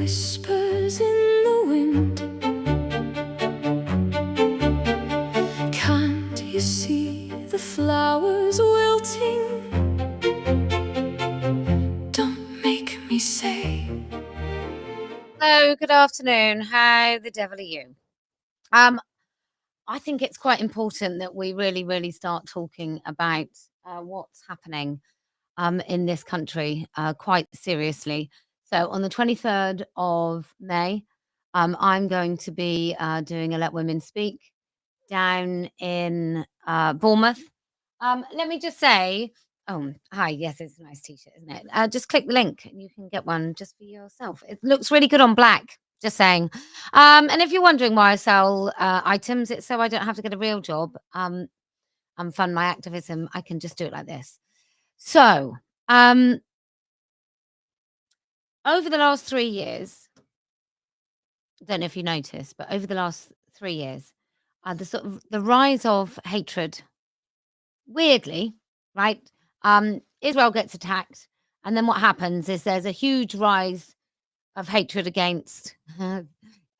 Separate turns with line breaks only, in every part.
whispers in the wind. Can't you see the flowers wilting? Don't make me say.
Hello, good afternoon. How the devil are you? Um, I think it's quite important that we really start talking about what's happening in this country quite seriously. So, on the 23rd of May, I'm going to be doing a Let Women Speak down in Bournemouth. Let me just say, oh, hi, yes, it's a nice t-shirt, isn't it? Just click the link and you can get one just for yourself. It looks really good on black, just saying. And if you're wondering why I sell items, it's so I don't have to get a real job and fund my activism. I can just do it like this. So, over the last 3 years, I don't know if you noticed, but over the last 3 years, the rise of hatred, weirdly, right? Israel gets attacked, and then what happens is there's a huge rise of hatred against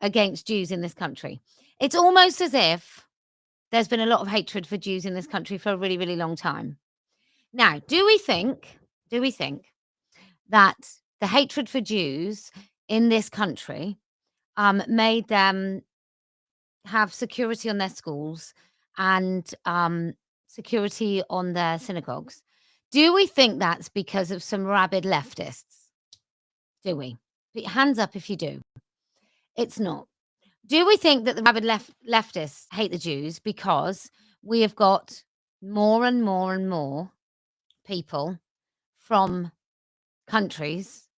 against Jews in this country. It's almost as if there's been a lot of hatred for Jews in this country for a really long time. Now, do we think that the hatred for Jews in this country made them have security on their schools and security on their synagogues? Do we think that's because of some rabid leftists? Do we? Put your hands up if you do. It's not. Do we think that the rabid leftists hate the Jews because we have got more and more people from countries,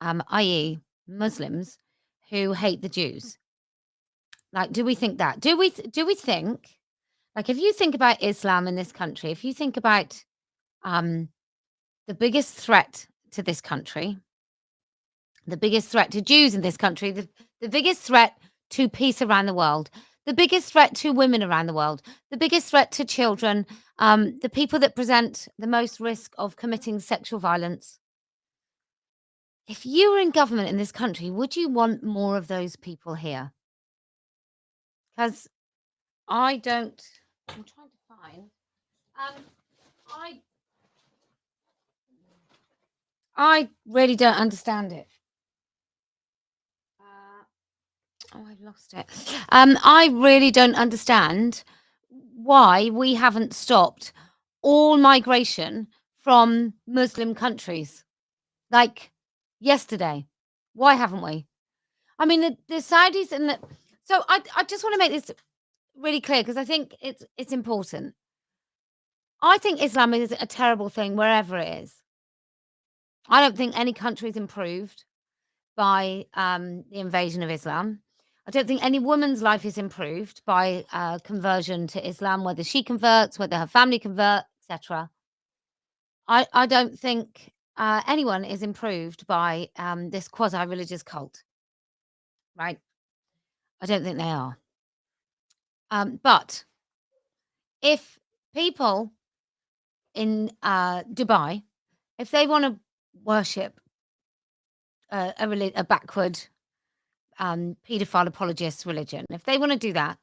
i.e., Muslims, who hate the Jews? Like, do we think that? Do we think, like, if you think about Islam in this country, if you think about um, the biggest threat to this country, the biggest threat to Jews in this country, the biggest threat to peace around the world, the biggest threat to women around the world, the biggest threat to children, the people that present the most risk of committing sexual violence. If you were in government in this country, would you want more of those people here? Because I don't. I'm trying to find. Um, I I really don't understand it. Oh, I've lost it. I really don't understand why we haven't stopped all migration from Muslim countries like yesterday. Why haven't we? I mean, the Saudis and the. So I just want to make this really clear because I think it's important. I think Islam is a terrible thing wherever it is. I don't think any country is improved by the invasion of Islam. I don't think any woman's life is improved by conversion to Islam, whether she converts, whether her family convert, etc. I don't think anyone is improved by this quasi-religious cult, right? I don't think they are. But if people in Dubai, if they want to worship a backward paedophile apologist religion, if they want to do that,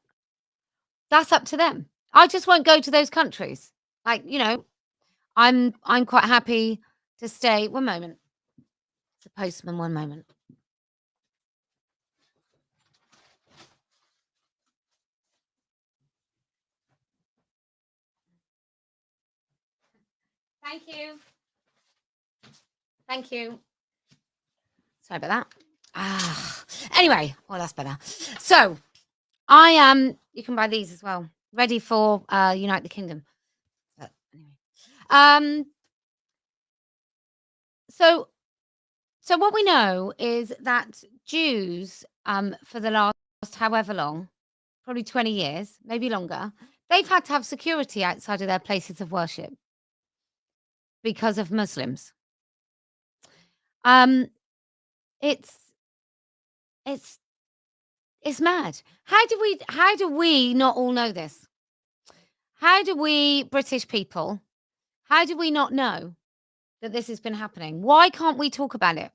that's up to them. I just won't go to those countries. Like, I'm quite happy to stay. One moment. It's a postman, one moment. Thank you. Thank you. Sorry about that. Anyway, well, that's better. So I am you can buy these as well. Ready for Unite the Kingdom. But anyway. So what we know is that Jews, for the last however long, probably 20 years, maybe longer, they've had to have security outside of their places of worship because of Muslims. Um, it's it's it's mad. How do we not all know this? How do we British people, how do we not know that this has been happening? Why can't we talk about it?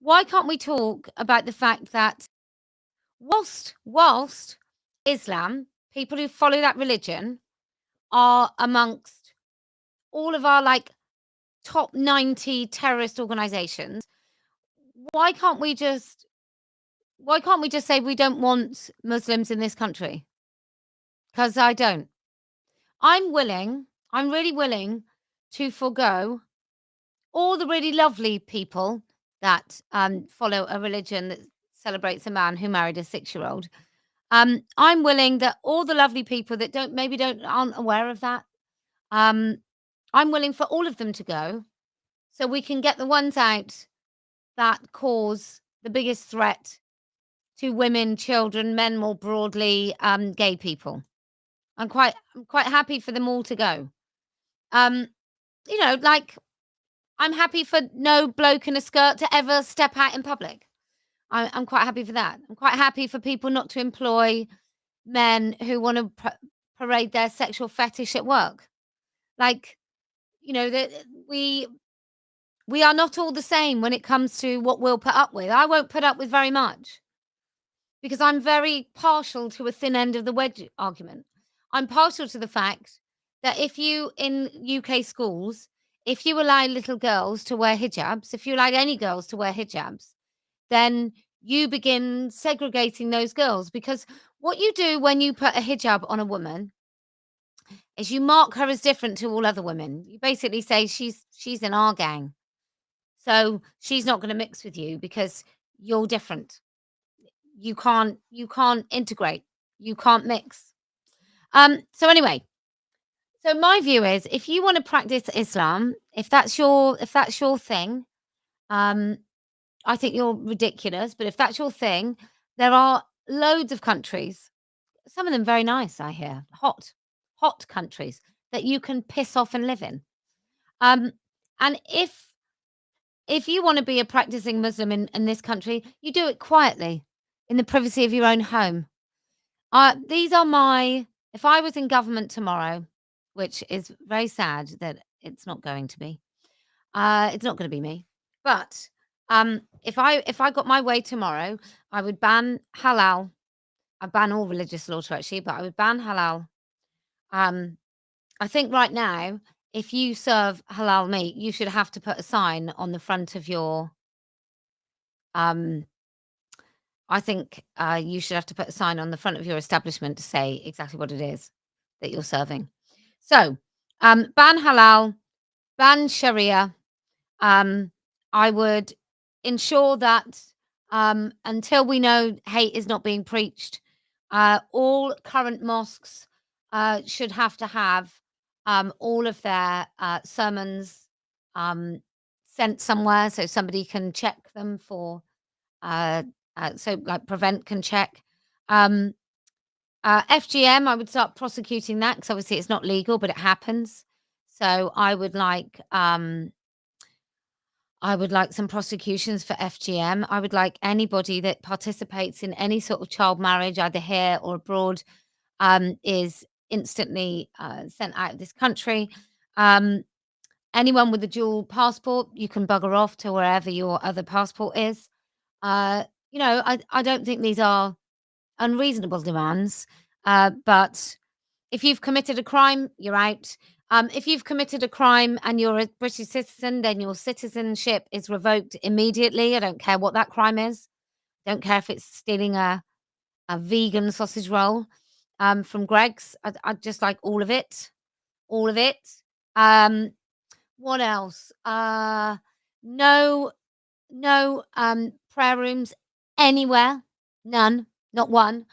Why can't we talk about the fact that whilst Islam, people who follow that religion, are amongst all of our, like, top 90 terrorist organizations, why can't we just say we don't want Muslims in this country? Because I don't. I'm really willing to forgo all the really lovely people that follow a religion that celebrates a man who married a 6-year-old. I'm willing that all the lovely people that aren't aware of that. Um, I'm willing for all of them to go, so we can get the ones out that cause the biggest threat to women, children, men more broadly, gay people. I'm quite happy for them all to go. Um, like, I'm happy for no bloke in a skirt to ever step out in public. I'm quite happy for that. I'm quite happy for people not to employ men who want to parade their sexual fetish at work. Like, that we are not all the same when it comes to what we'll put up with. I won't put up with very much because I'm very partial to a thin end of the wedge argument. I'm partial to the fact that if you in UK schools, if you allow little girls to wear hijabs, if you allow any girls to wear hijabs, then you begin segregating those girls, because what you do when you put a hijab on a woman is you mark her as different to all other women. You basically say she's in our gang. So she's not going to mix with you because you're different. You can't integrate. You can't mix. So anyway, so my view is, if you want to practice Islam, if that's your thing, um I think you're ridiculous, but if that's your thing, there are loads of countries, some of them very nice, I hear, hot countries that you can piss off and live in. Um, and if you want to be a practicing Muslim in this country, you do it quietly in the privacy of your own home. These are my If I was in government tomorrow, which is very sad that it's not going to be, it's not going to be me. But if I got my way tomorrow, I would ban halal. I ban all religious slaughter, actually, but I would ban halal. Um, I think right now, if you serve halal meat, you should have to put a sign on the front of your. Um, I think you should have to put a sign on the front of your establishment to say exactly what it is that you're serving. So, ban halal, ban Sharia. Um, I would ensure that, until we know hate is not being preached, all current mosques should have to have all of their sermons um, sent somewhere so somebody can check them for, uh, so like Prevent can check. Um, FGM, I would start prosecuting that because obviously it's not legal, but it happens. So I would like some prosecutions for FGM. I would like anybody that participates in any sort of child marriage, either here or abroad, is instantly sent out of this country. Um, Anyone with a dual passport, you can bugger off to wherever your other passport is. I don't think these are unreasonable demands, but if you've committed a crime, you're out. If you've committed a crime and you're a British citizen, then your citizenship is revoked immediately. I don't care what that crime is. Don't care if it's stealing a vegan sausage roll from Greg's. I just like all of it. All of it. Um, what else? No, no prayer rooms anywhere. None. Not one.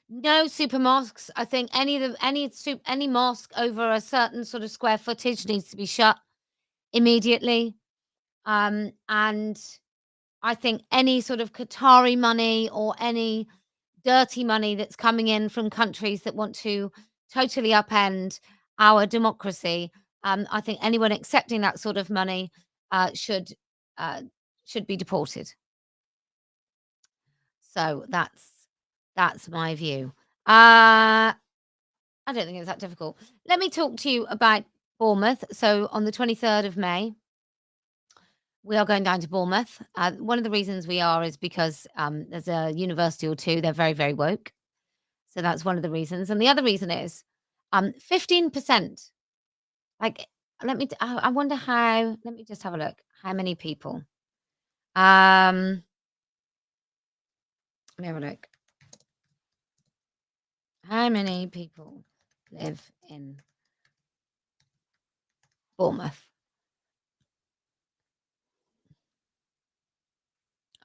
No super mosques. I think any mosque over a certain sort of square footage needs to be shut immediately. And I think any sort of Qatari money or any dirty money that's coming in from countries that want to totally upend our democracy, I think anyone accepting that sort of money uh, should uh, should be deported. So that's my view. I don't think it's that difficult. Let me talk to you about Bournemouth. So on the 23rd of May, we are going down to Bournemouth. One of the reasons we are is because there's a university or two. They're very, very woke. So that's one of the reasons. And the other reason is 15%. Like, I wonder how, let me just have a look. How many people? Let me have a look. How many people live in Bournemouth?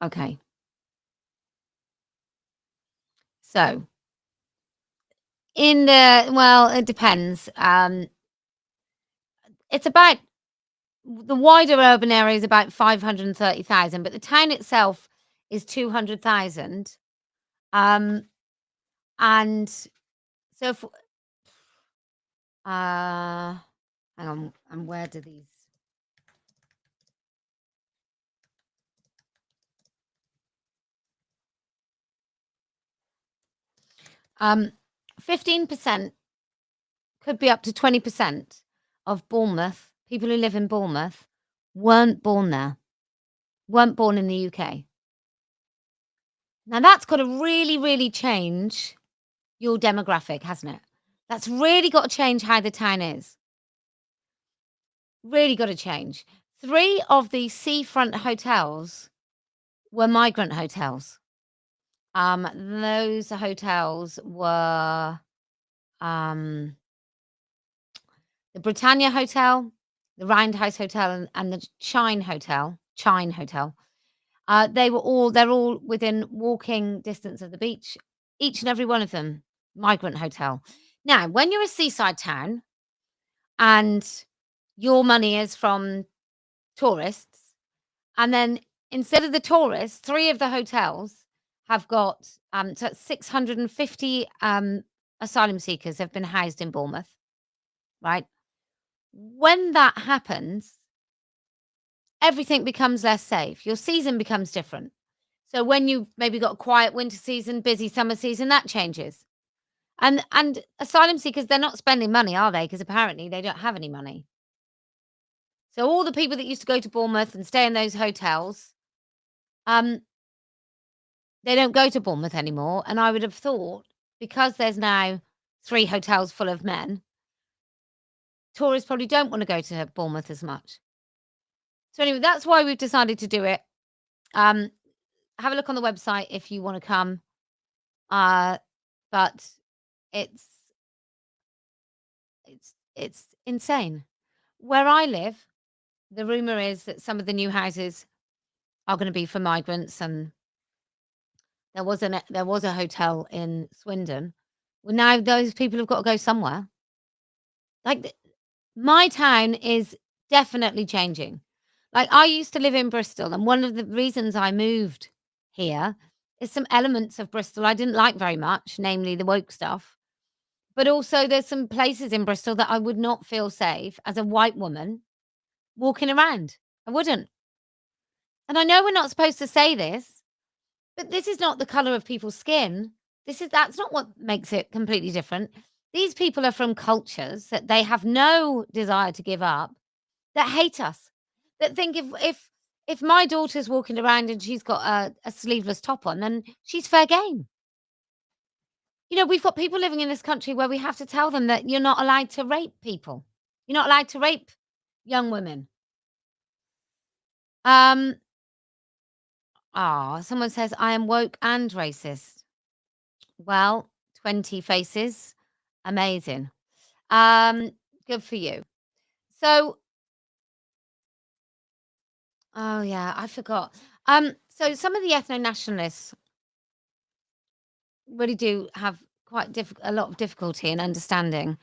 Okay. So well, it depends. It's about the wider urban area is about 530,000, but the town itself is 200,000. Um, and so if hang on, and where do these? 15% could be up to 20% of Bournemouth, people who live in Bournemouth, weren't born there, weren't born in the UK. Now that's got to really, really change your demographic, hasn't it? That's really got to change how the town is. Really got to change. 3 of the seafront hotels were migrant hotels. Those hotels were the Britannia Hotel, the Roundhouse Hotel, and the Chine Hotel. They're all within walking distance of the beach. Each and every one of them, migrant hotel. Now, when you're a seaside town and your money is from tourists, and then instead of the tourists, 3 of the hotels have got, so 650, asylum seekers have been housed in Bournemouth, right? When that happens, everything becomes less safe. Your season becomes different. So when you've maybe got a quiet winter season, busy summer season, that changes. And asylum seekers, they're not spending money, are they? Because apparently they don't have any money. So all the people that used to go to Bournemouth and stay in those hotels, um, they don't go to Bournemouth anymore, and I would have thought because there's now 3 hotels full of men, tourists probably don't wanna go to Bournemouth as much. So anyway, that's why we've decided to do it. Um, have a look on the website if you wanna come, uh, but it's it's insane. Where I live, the rumor is that some of the new houses are gonna be for migrants, and there was a hotel in Swindon. Well, now those people have got to go somewhere. Like, my town is definitely changing. Like, I used to live in Bristol, and one of the reasons I moved here is some elements of Bristol I didn't like very much, namely the woke stuff. But also, there's some places in Bristol that I would not feel safe as a white woman walking around. I wouldn't. And I know we're not supposed to say this, but this is not the color of people's skin. That's not what makes it completely different. These people are from cultures that they have no desire to give up, that hate us, that think if my daughter's walking around and she's got a sleeveless top on, then she's fair game. You know, we've got people living in this country where we have to tell them that you're not allowed to rape people. You're not allowed to rape young women. Um, someone says I am woke and racist. Well, 20 faces. Amazing. Um, good for you. So, oh yeah, I forgot. So some of the ethno-nationalists really do have a lot of difficulty in understanding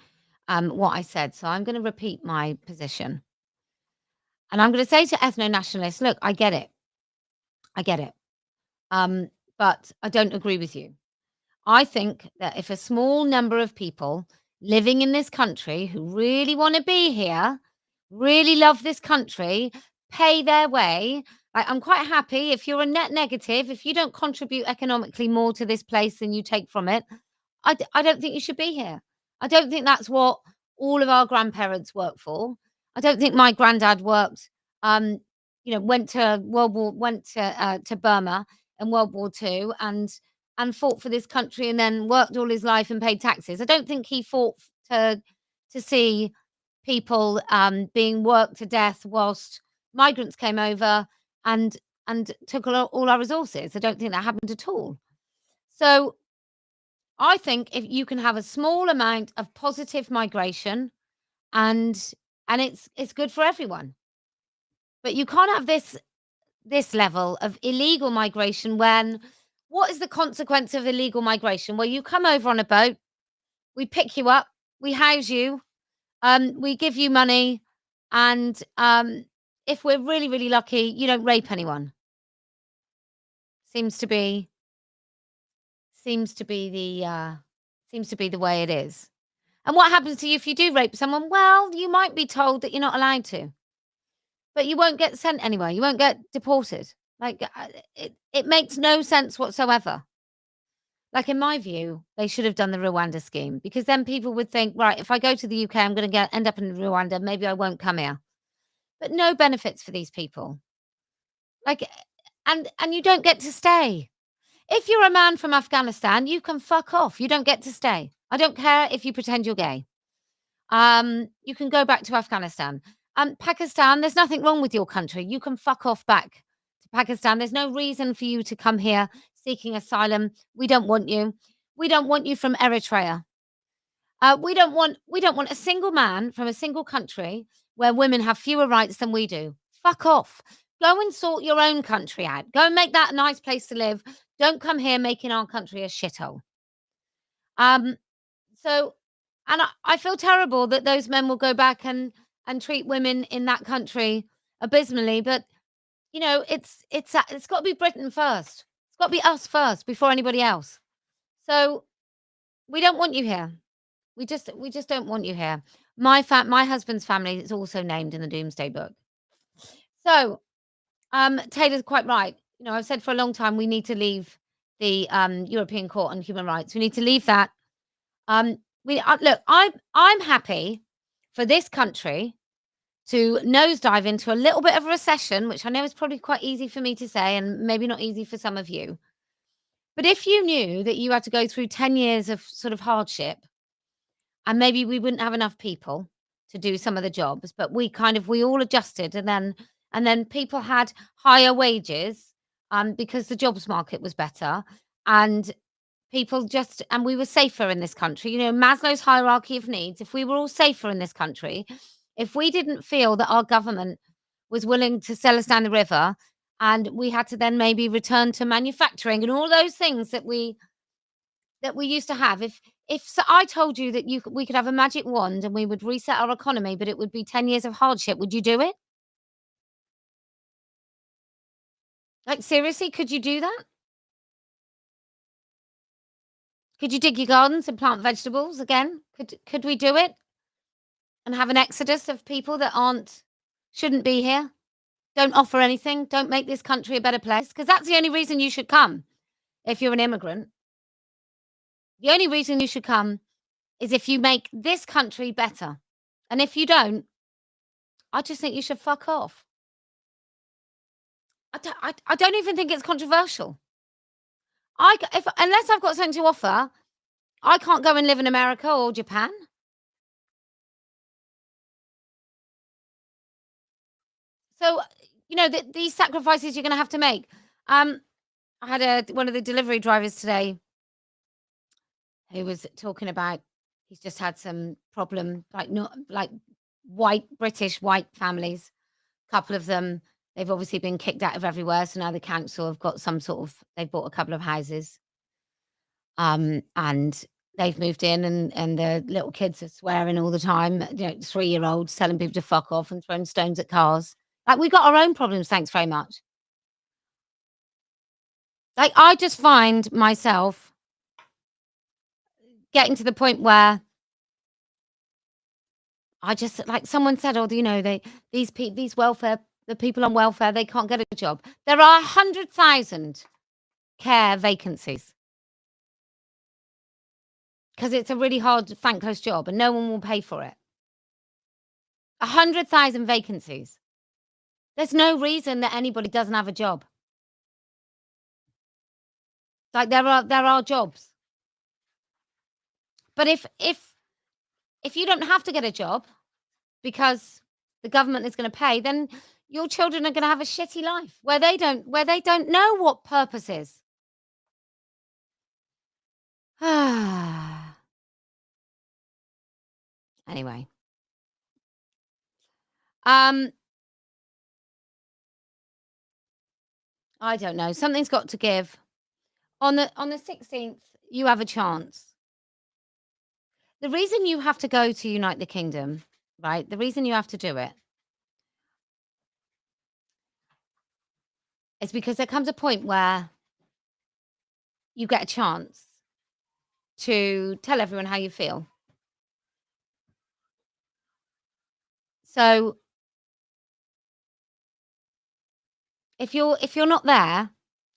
what I said. So I'm going to repeat my position. And I'm going to say to ethno-nationalists, look, I get it. I get it. But I don't agree with you. I think that if a small number of people living in this country who really want to be here, really love this country, pay their way, I'm quite happy if you're a net negative, if you don't contribute economically more to this place than you take from it, I don't think you should be here. I don't think that's what all of our grandparents worked for. I don't think my granddad worked. went to Burma in World War II and fought for this country and then worked all his life and paid taxes. I don't think he fought to see people being worked to death whilst migrants came over and took all our resources. I don't think that happened at all. So I think if you can have a small amount of positive migration and it's good for everyone. But you can't have this level of illegal migration when what is the consequence of illegal migration? Well, you come over on a boat, we pick you up, we house you, we give you money, and if we're really, really lucky, you don't rape anyone. Seems to be seems to be the way it is. And what happens to you if you do rape someone? Well, you might be told that you're not allowed to, but you won't get sent anywhere. You won't get deported. Like it makes no sense whatsoever. Like in my view, they should have done the Rwanda scheme because then people would think, right, if I go to the UK, I'm going to end up in Rwanda. Maybe I won't come here. But no benefits for these people. Like, and you don't get to stay. If you're a man from Afghanistan, you can fuck off. You don't get to stay. I don't care if you pretend you're gay. You can go back to Afghanistan. Pakistan, there's nothing wrong with your country. You can fuck off back to Pakistan. There's no reason for you to come here seeking asylum. We don't want you. We don't want you from Eritrea. We don't want a single man from a single country where women have fewer rights than we do. Fuck off. Go and sort your own country out. Go and make that a nice place to live. Don't come here making our country a shithole. So, and I feel terrible that those men will go back and treat women in that country abysmally. But it's got to be Britain first. It's got to be us first before anybody else. So we don't want you here. We just don't want you here. My husband's family is also named in the Doomsday Book. So, Taylor's quite right. I've said for a long time we need to leave the European Court on Human Rights. We need to leave that. Look, I'm happy for this country to nosedive into a little bit of a recession, which I know is probably quite easy for me to say and maybe not easy for some of you. But if you knew that you had to go through 10 years of sort of hardship and maybe we wouldn't have enough people to do some of the jobs, but we all adjusted and then people had higher wages because the jobs market was better and and we were safer in this country. Maslow's hierarchy of needs, if we were all safer in this country, if we didn't feel that our government was willing to sell us down the river and we had to then maybe return to manufacturing and all those things that we used to have. If so I told you that we could have a magic wand and we would reset our economy, but it would be 10 years of hardship, would you do it? Like, seriously, could you do that? Could you dig your gardens and plant vegetables again? Could we do it? And have an exodus of people that shouldn't be here? Don't offer anything, don't make this country a better place, because that's the only reason you should come if you're an immigrant. The only reason you should come is if you make this country better. And if you don't, I just think you should fuck off. I don't even think it's controversial. Unless I've got something to offer, I can't go and live in America or Japan. So, these sacrifices you're going to have to make. I had one of the delivery drivers today who was talking about he's just had some problem, not like British white families. A couple of them, they've obviously been kicked out of everywhere. So now the council have got they've bought a couple of houses. And they've moved in and the little kids are swearing all the time, 3-year-olds telling people to fuck off and throwing stones at cars. Like, we've got our own problems, thanks very much. Like, I just find myself getting to the point where I just, like someone said, these welfare, the people on welfare, they can't get a job. There are 100,000 care vacancies because it's a really hard, thankless job and no one will pay for it. 100,000 vacancies. There's no reason that anybody doesn't have a job. Like, there are jobs. But if you don't have to get a job because the government is gonna pay, then your children are gonna have a shitty life where they don't know what purpose is. Anyway, um, I don't know. Something's got to give. On the 16th, you have a chance. The reason you have to go to unite the kingdom, right? The reason you have to do it is because there comes a point where you get a chance to tell everyone how you feel. So if you're not there,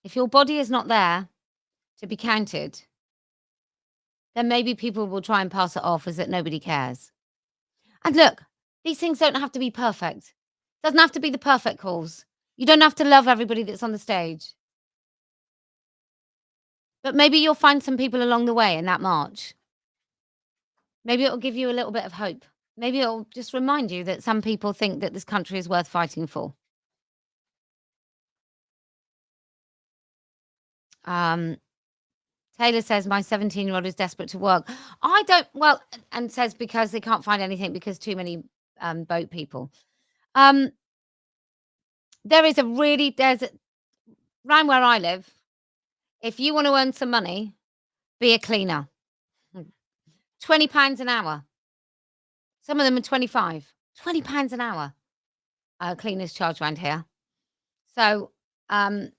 if your body is not there to be counted, then maybe people will try and pass it off as that nobody cares. And look, these things don't have to be perfect. Doesn't have to be the perfect cause. You don't have to love everybody that's on the stage. But maybe you'll find some people along the way in that march. Maybe it'll give you a little bit of hope. Maybe it'll just remind you that some people think that this country is worth fighting for. Um, Taylor says my 17-year-old is desperate to work. I don't well, and says because they can't find anything because too many boat people. Um, there's around where I live. If you want to earn some money, be a cleaner. £20 an hour. Some of them are 25. £20 an hour. Cleaners charge around here. So, and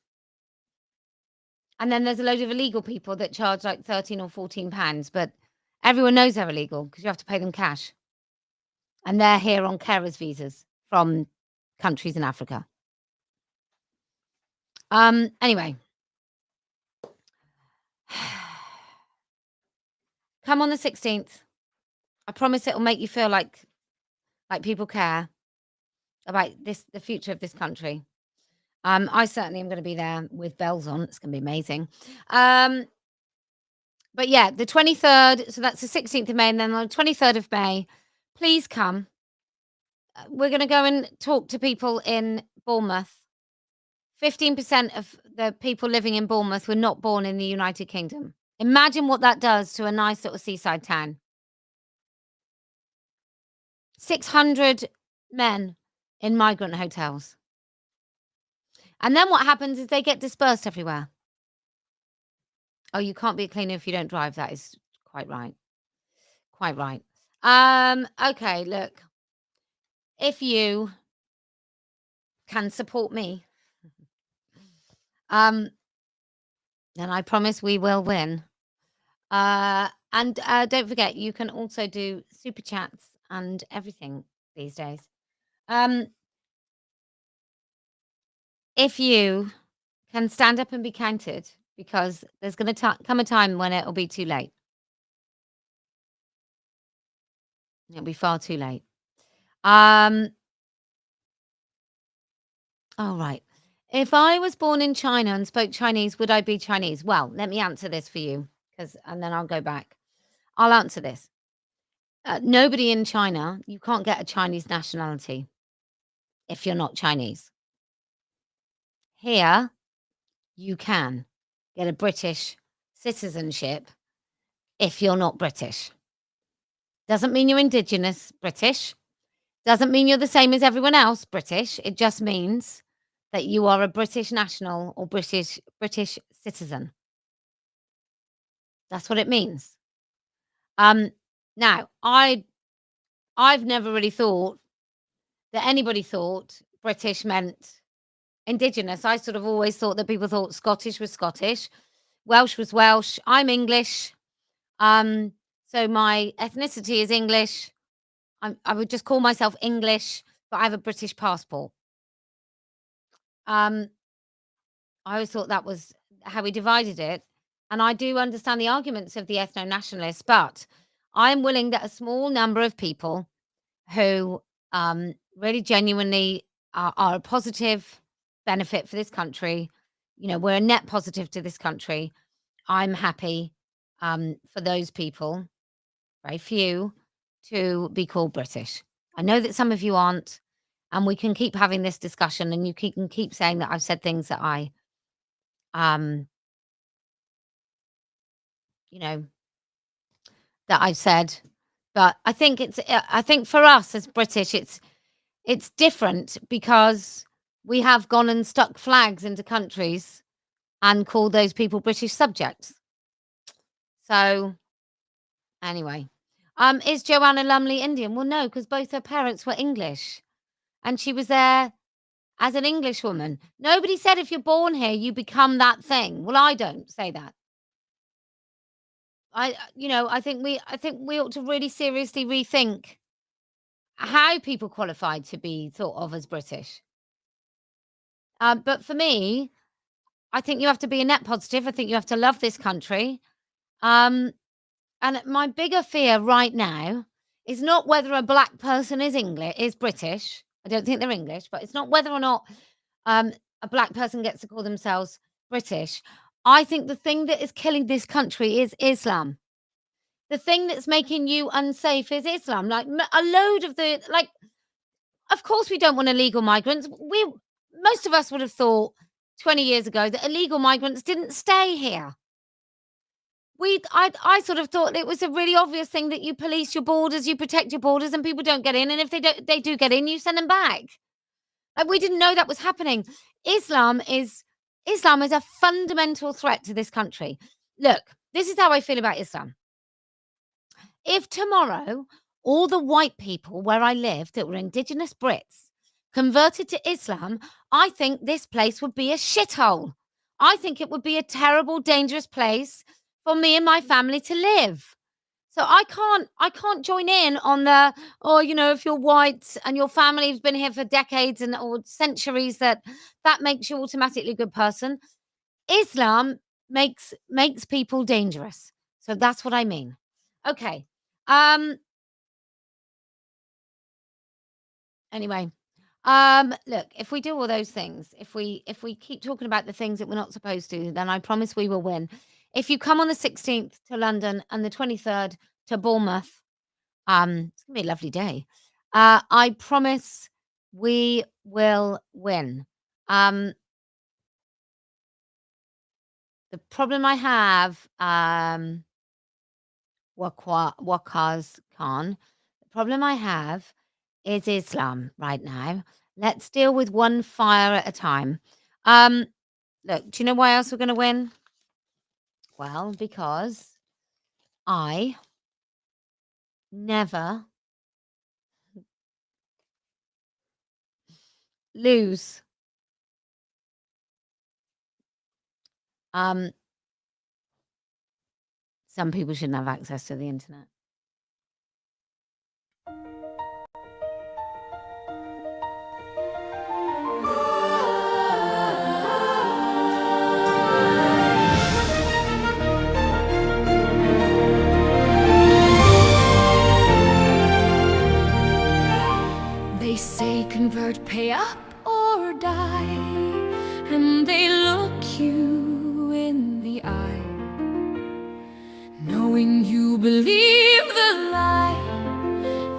then there's a load of illegal people that charge like 13 or 14 pounds, but everyone knows they're illegal because you have to pay them cash. And they're here on carers visas from countries in Africa. Anyway. Come on the 16th. I promise it'll make you feel like people care about the future of this country. I certainly am gonna be there with bells on. It's gonna be amazing. But yeah, the 23rd, so that's the 16th of May, and then on the 23rd of May, please come. We're gonna go and talk to people in Bournemouth. 15% of the people living in Bournemouth were not born in the United Kingdom. Imagine what that does to a nice little seaside town. 600 men in migrant hotels. And then what happens is they get dispersed everywhere. Oh, you can't be a cleaner if you don't drive. That is quite right. Quite right. Okay, look. If you can support me, then I promise we will win. And don't forget, you can also do super chats and everything these days. If you can stand up and be counted, because there's going to come a time when it'll be too late. It'll be far too late. All right. If I was born in China and spoke Chinese, would I be Chinese? Well, let me answer this for you, and then I'll go back. I'll answer this. Nobody in China, you can't get a Chinese nationality if you're not Chinese. Here, you can get a British citizenship if you're not British. Doesn't mean you're indigenous British. Doesn't mean you're the same as everyone else British. It just means that you are a British national or British citizen. That's what it means. Now, I've never really thought that anybody thought British meant indigenous. I sort of always thought that people thought Scottish was Scottish, Welsh was Welsh. I'm English. So my ethnicity is English. I would just call myself English, but I have a British passport. I always thought that was how we divided it. And I do understand the arguments of the ethno-nationalists, but I'm willing that a small number of people who really genuinely are a positive benefit for this country. You know, we're a net positive to this country. I'm happy for those people, very few, to be called British. I know that some of you aren't, and we can keep having this discussion, and you can keep saying that I've said things that you know, that I've said, but I think I think for us as British, it's different because we have gone and stuck flags into countries and called those people British subjects. So anyway, is Joanna Lumley Indian? Well, no, because both her parents were English, and she was there as an English woman. Nobody said if you're born here, you become that thing. Well, I don't say that. I think we ought to really seriously rethink how people qualify to be thought of as British. But for me, I think you have to be a net positive. I think you have to love this country. And my bigger fear right now is not whether a black person is British. I don't think they're English, but it's not whether or not a black person gets to call themselves British. I think the thing that is killing this country is Islam. The thing that's making you unsafe is Islam. Like a load of of course, we don't want illegal migrants. Most of us would have thought 20 years ago that illegal migrants didn't stay here. I sort of thought it was a really obvious thing that you police your borders, you protect your borders, and people don't get in. And if they do get in, you send them back. Like we didn't know that was happening. Islam is a fundamental threat to this country. Look, this is how I feel about Islam. If tomorrow all the white people where I live that were indigenous Brits converted to Islam, I think this place would be a shithole. I think it would be a terrible, dangerous place for me and my family to live. So I can't join in on if you're white and your family's been here for decades or centuries, that makes you automatically a good person. Islam makes people dangerous. So that's what I mean. Okay. Anyway, look, if we do all those things, if we keep talking about the things that we're not supposed to, then I promise we will win. If you come on the 16th to London and the 23rd to Bournemouth, it's gonna be a lovely day. I promise we will win. The problem I have, Wakaz Khan, the problem I have is Islam right now. Let's deal with one fire at a time. Look, do you know why else we're going to win? Well, because I never lose. Some people shouldn't have access to the internet.
They say convert, pay up or die, and they look you in the eye, knowing you believe the lie,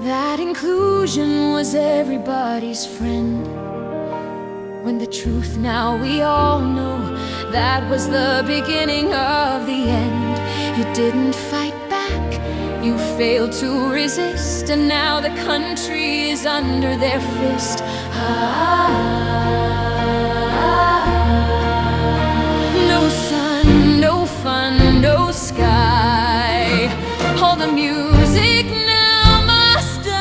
that inclusion was everybody's friend, when the truth now we all know, that was the beginning of the end. You didn't fight back, you failed to resist, and now the country is under their fist. No sun, no fun, no sky. All the music now must die.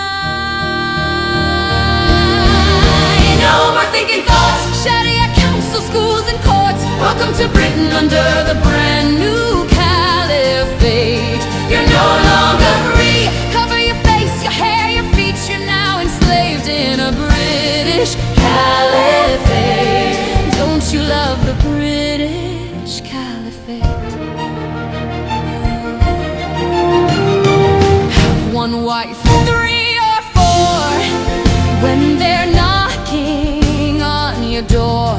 No more thinking thoughts, shatter your council, schools and courts. Welcome to Britain under the brand new caliphate. You're no longer free. Cover your face, your hair, your feet. You're now enslaved in a British caliphate. Don't you love the British caliphate? Have one wife, 3 or 4. When they're knocking your door,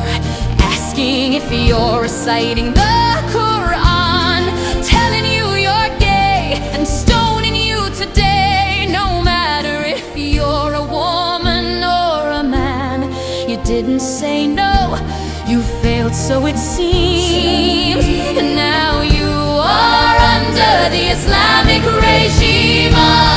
asking if you're reciting the Quran, telling you you're gay and stoning you today. No matter if you're a woman or a man, you didn't say no, you failed, so it seems. And now you are under the Islamic regime.